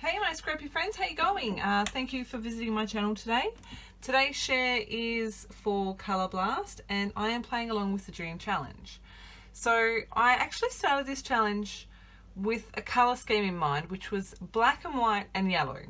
Hey my scrappy friends, how you going? Thank you for visiting my channel today. Today's share is for Colour Blast and I am playing along with the Dream Challenge. So I actually started this challenge with a colour scheme in mind, which was black and white and yellow.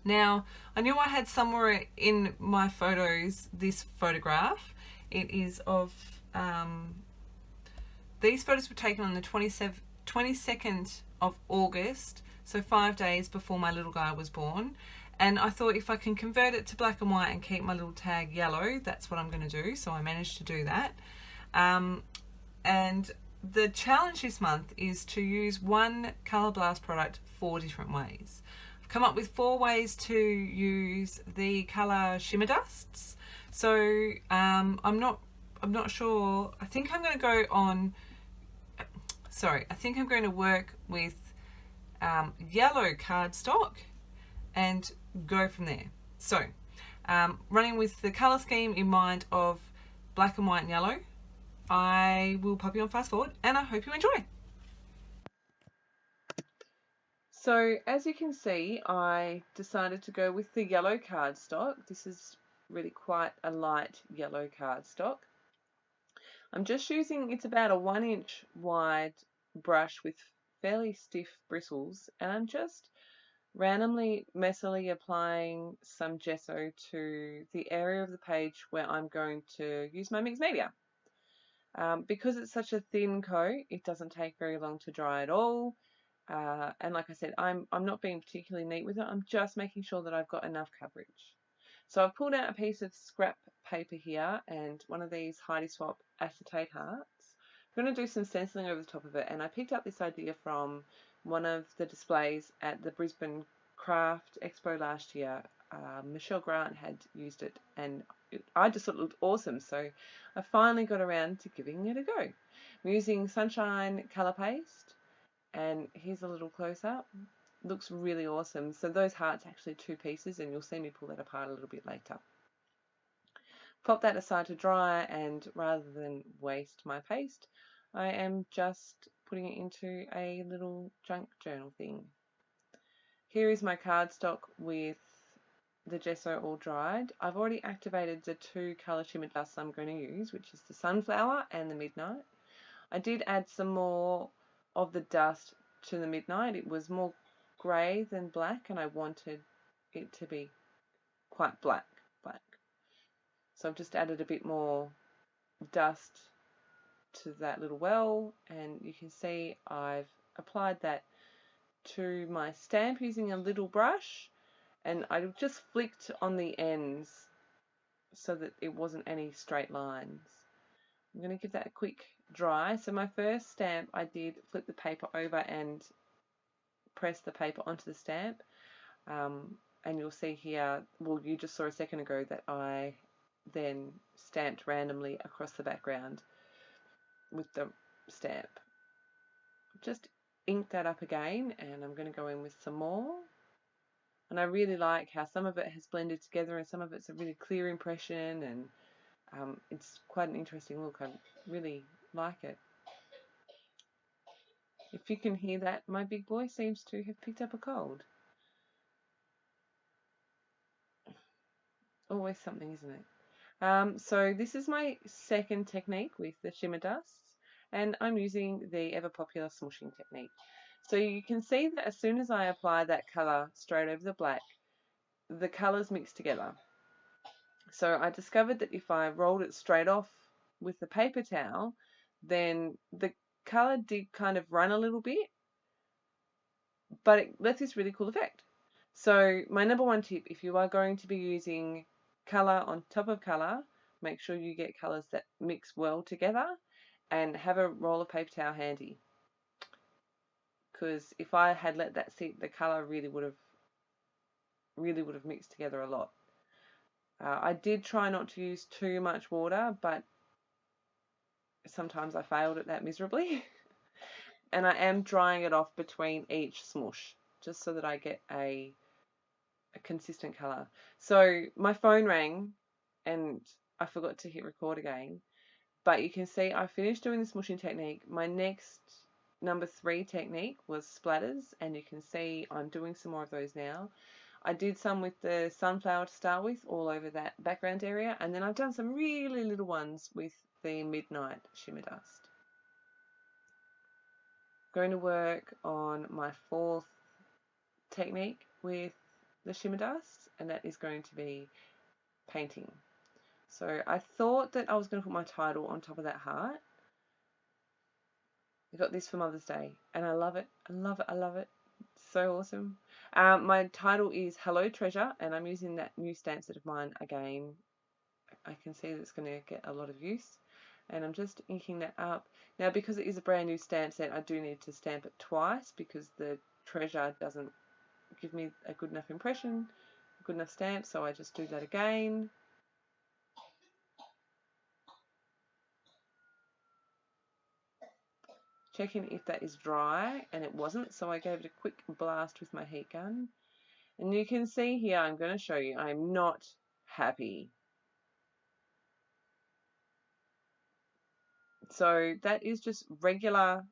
Now, I knew I had somewhere in my photos this photograph. It is of, these photos were taken on the 22nd of August, so 5 days before my little guy was born. And I thought if I can convert it to black and white and keep my little tag yellow, that's what I'm going to do. So I managed to do that. And the challenge this month is to use one Colour Blast product 4 different ways. I've come up with 4 ways to use the Colour Shimmer Dusts. So I'm not sure. I think I'm going to go on. I think I'm going to work with yellow cardstock and go from there. So running with the colour scheme in mind of black and white and yellow, I will pop you on fast forward and I hope you enjoy. So as you can see, I decided to go with the yellow cardstock. This is really quite a light yellow cardstock. I'm just using, it's about a 1 inch wide brush with fairly stiff bristles, and I'm just randomly messily applying some gesso to the area of the page where I'm going to use my mixed media. Because it's such a thin coat, it doesn't take very long to dry at all. And like I said, I'm not being particularly neat with it. I'm just making sure that I've got enough coverage. So I've pulled out a piece of scrap paper here and one of these Heidi Swap acetate hearts. I'm going to do some stenciling over the top of it, and I picked up this idea from one of the displays at the Brisbane Craft Expo last year. Michelle Grant had used it and I just thought it looked awesome, so I finally got around to giving it a go. I'm using Sunshine Colour Paste, and here's a little close-up. Looks really awesome. So those hearts are actually 2 pieces, and you'll see me pull that apart a little bit later. Pop that aside to dry, and rather than waste my paste, I am just putting it into a little junk journal thing. Here is my cardstock with the gesso all dried. I've already activated the 2 Colour Shimmer Dusts I'm going to use, which is the Sunflower and the Midnight. I did add some more of the dust to the Midnight. It was more grey than black, and I wanted it to be quite black. So I've just added a bit more dust to that little well, and you can see I've applied that to my stamp using a little brush, and I just flicked on the ends so that it wasn't any straight lines. I'm going to give that a quick dry. So my first stamp, I did flip the paper over and press the paper onto the stamp, and you'll see here, well, you just saw a second ago that I then stamped randomly across the background with the stamp. Just ink that up again, and I'm going to go in with some more. And I really like how some of it has blended together and some of it's a really clear impression, and it's quite an interesting look. I really like it. If you can hear that, my big boy seems to have picked up a cold. Always something, isn't it? So this is my second technique with the Shimmer Dusts, and I'm using the ever popular smooshing technique. So you can see that as soon as I apply that colour straight over the black, the colours mix together. So I discovered that if I rolled it straight off with the paper towel, then the colour did kind of run a little bit, but it left this really cool effect. So my number 1 tip, if you are going to be using colour on top of colour, make sure you get colours that mix well together and have a roll of paper towel handy. Because if I had let that sit, the colour really would have mixed together a lot. I did try not to use too much water, but sometimes I failed at that miserably. And I am drying it off between each smoosh, just so that I get a consistent colour. So my phone rang and I forgot to hit record again, but you can see I finished doing the smooshing technique. My next number 3 technique was splatters, and you can see I'm doing some more of those now. I did some with the sunflower to start with all over that background area, and then I've done some really little ones with the midnight shimmer dust. Going to work on my 4th technique with the shimmer dust, and that is going to be painting. So I thought that I was going to put my title on top of that heart. I got this for Mother's Day, and I love it. I love it. I love it. It's so awesome. My title is Hello Treasure, and I'm using that new stamp set of mine again. I can see that it's going to get a lot of use, and I'm just inking that up. Now, because it is a brand new stamp set, I do need to stamp it twice because the treasure doesn't give me a good enough impression, a good enough stamp, so I just do that again. Checking if that is dry, and it wasn't, so I gave it a quick blast with my heat gun. And you can see here, I'm going to show you, I'm not happy. So that is just regular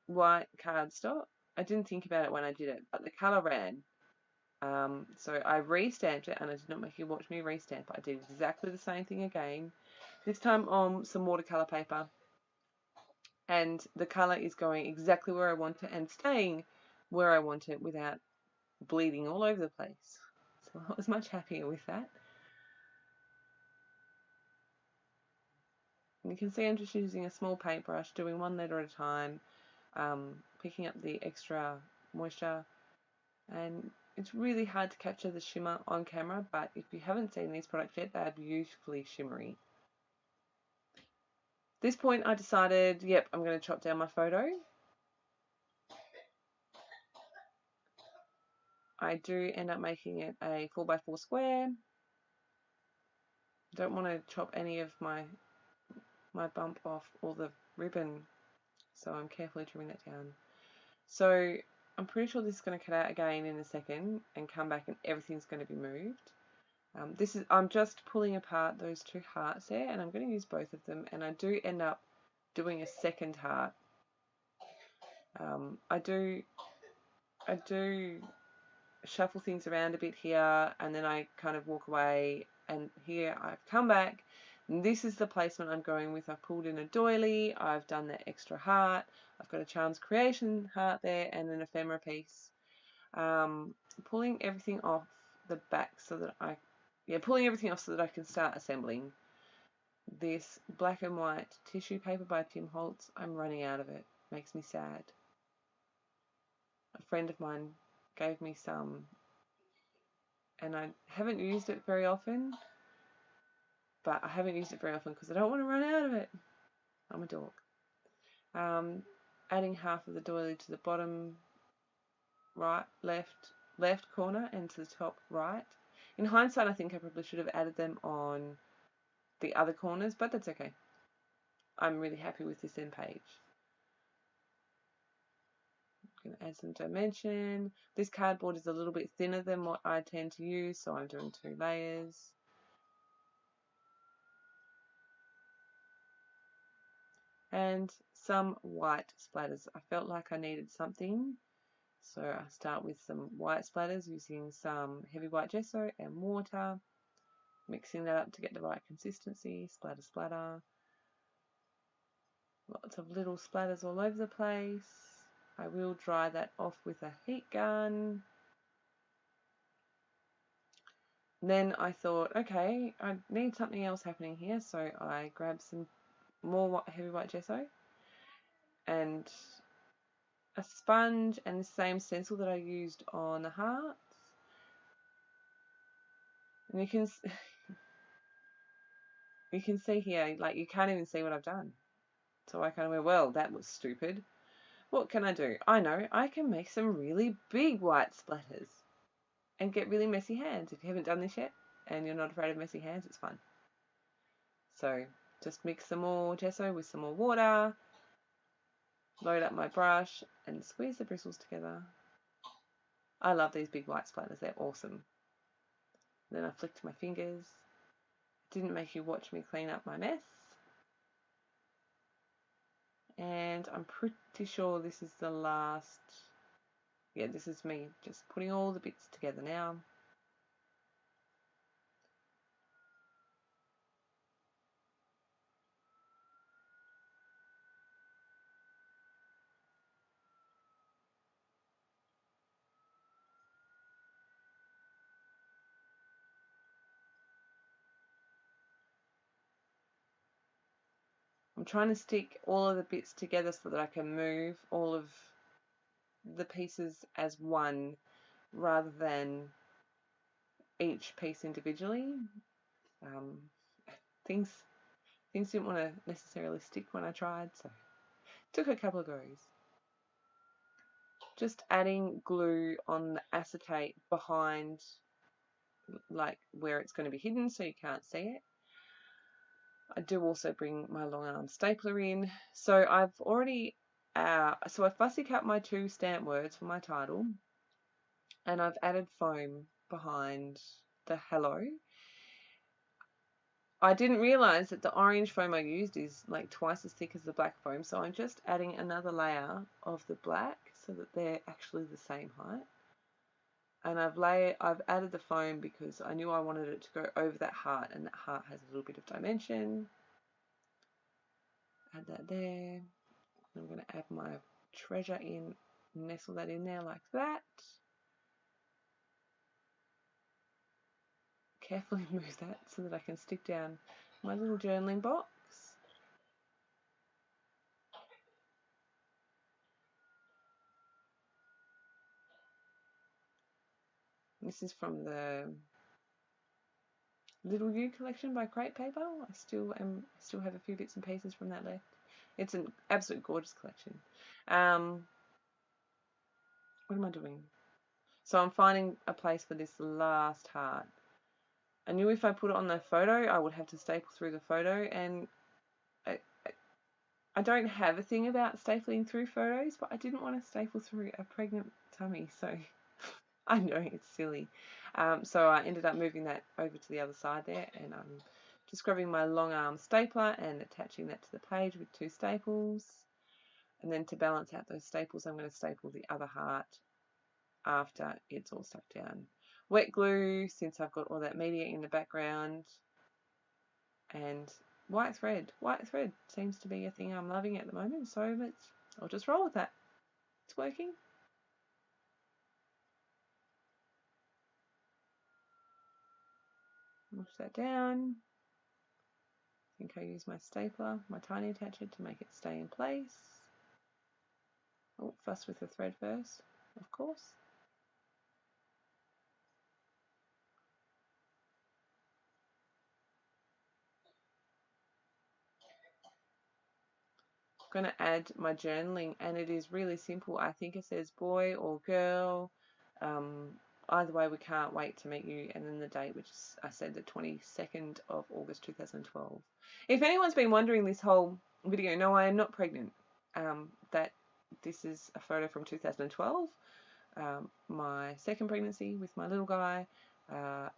white cardstock. I didn't think about it when I did it, but the colour ran. So I re-stamped it, and I did not make you watch me re-stamp it. I did exactly the same thing again, this time on some watercolour paper. And the colour is going exactly where I want it and staying where I want it without bleeding all over the place. So I was much happier with that. And you can see I'm just using a small paintbrush, doing one letter at a time, picking up the extra moisture. And it's really hard to capture the shimmer on camera, but if you haven't seen these products yet, they are beautifully shimmery. At this point I decided, yep, I'm going to chop down my photo. I do end up making it a 4x4 square. Don't want to chop any of my bump off or the ribbon, so I'm carefully trimming that down. So I'm pretty sure this is going to cut out again in a second and come back and everything's going to be moved. I'm just pulling apart those 2 hearts there, and I'm going to use both of them, and I do end up doing a second heart. I do shuffle things around a bit here, and then I kind of walk away, and here I've come back. And this is the placement I'm going with. I've pulled in a doily, I've done that extra heart, I've got a Charms Creation heart there, and an ephemera piece. Pulling everything off the back so that pulling everything off so that I can start assembling. This black and white tissue paper by Tim Holtz, I'm running out of it. Makes me sad. A friend of mine gave me some, and I haven't used it very often, but I haven't used it very often because I don't want to run out of it. I'm a dork. Adding half of the doily to the bottom right, left corner, and to the top right. In hindsight, I think I probably should have added them on the other corners, but that's okay. I'm really happy with this end page. I'm going to add some dimension. This cardboard is a little bit thinner than what I tend to use, so I'm doing 2 layers. And some white splatters. I felt like I needed something, so I start with some white splatters using some heavy white gesso and water, mixing that up to get the right consistency. Splatter, splatter. Lots of little splatters all over the place. I will dry that off with a heat gun. Then I thought, okay, I need something else happening here, so I grabbed some more heavy white gesso and a sponge and the same stencil that I used on the hearts. And you can see here, like, you can't even see what I've done. So I kind of went, well, that was stupid. What can I do? I know, I can make some really big white splatters and get really messy hands. If you haven't done this yet and you're not afraid of messy hands, it's fun. So just mix some more gesso with some more water, load up my brush and squeeze the bristles together. I love these big white splatters, they're awesome. Then I flicked my fingers. Didn't make you watch me clean up my mess. And I'm pretty sure this is the last. Yeah, this is me just putting all the bits together now. I'm trying to stick all of the bits together so that I can move all of the pieces as one rather than each piece individually. Um, things didn't want to necessarily stick when I tried, so it took a couple of goes. Just adding glue on the acetate behind, like where it's going to be hidden so you can't see it. I do also bring my long arm stapler in. So I've already, so I fussy cut my 2 stamp words for my title, and I've added foam behind the hello. I didn't realise that the orange foam I used is like twice as thick as the black foam, so I'm just adding another layer of the black so that they're actually the same height. And I've added the foam because I knew I wanted it to go over that heart, and that heart has a little bit of dimension. Add that there. I'm going to add my treasure in, nestle that in there like that. Carefully move that so that I can stick down my little journaling box. This is from the Little You collection by Crate Paper. I still have a few bits and pieces from that left. It's an absolute gorgeous collection. What am I doing? So I'm finding a place for this last heart. I knew if I put it on the photo, I would have to staple through the photo, and I don't have a thing about stapling through photos, but I didn't want to staple through a pregnant tummy, so I know it's silly. So I ended up moving that over to the other side there, and I'm just grabbing my long arm stapler and attaching that to the page with 2 staples. And then to balance out those staples, I'm going to staple the other heart after it's all stuck down. Wet glue, since I've got all that media in the background, and white thread. White thread seems to be a thing I'm loving at the moment, so I'll just roll with that. It's working. Push that down. I think I use my stapler, my tiny attacher, to make it stay in place. Oh, fuss with the thread first, of course. I'm going to add my journaling, and it is really simple. I think it says boy or girl. Either way, we can't wait to meet you, and then the date, which is, I said, the 22nd of August 2012. If anyone's been wondering this whole video, no, I am not pregnant. That this is a photo from 2012, my second pregnancy with my little guy,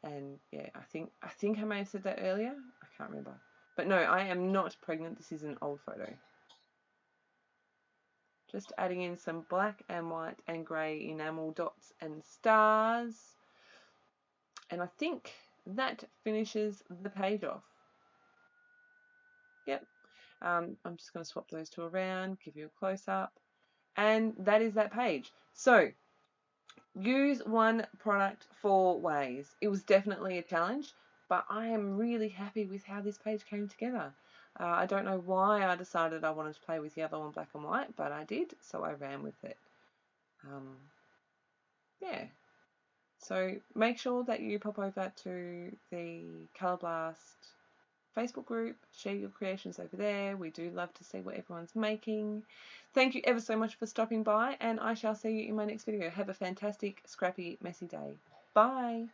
and yeah, I think I may have said that earlier. I can't remember, but no, I am not pregnant. This is an old photo. Just adding in some black and white and grey enamel dots and stars. And I think that finishes the page off. Yep. I'm just going to swap those 2 around, give you a close-up. And that is that page. So, use one product 4 ways. It was definitely a challenge, but I am really happy with how this page came together. I don't know why I decided I wanted to play with yellow and black and white, but I did, so I ran with it. Yeah. So make sure that you pop over to the Colour Blast Facebook group, share your creations over there. We do love to see what everyone's making. Thank you ever so much for stopping by, and I shall see you in my next video. Have a fantastic, scrappy, messy day. Bye.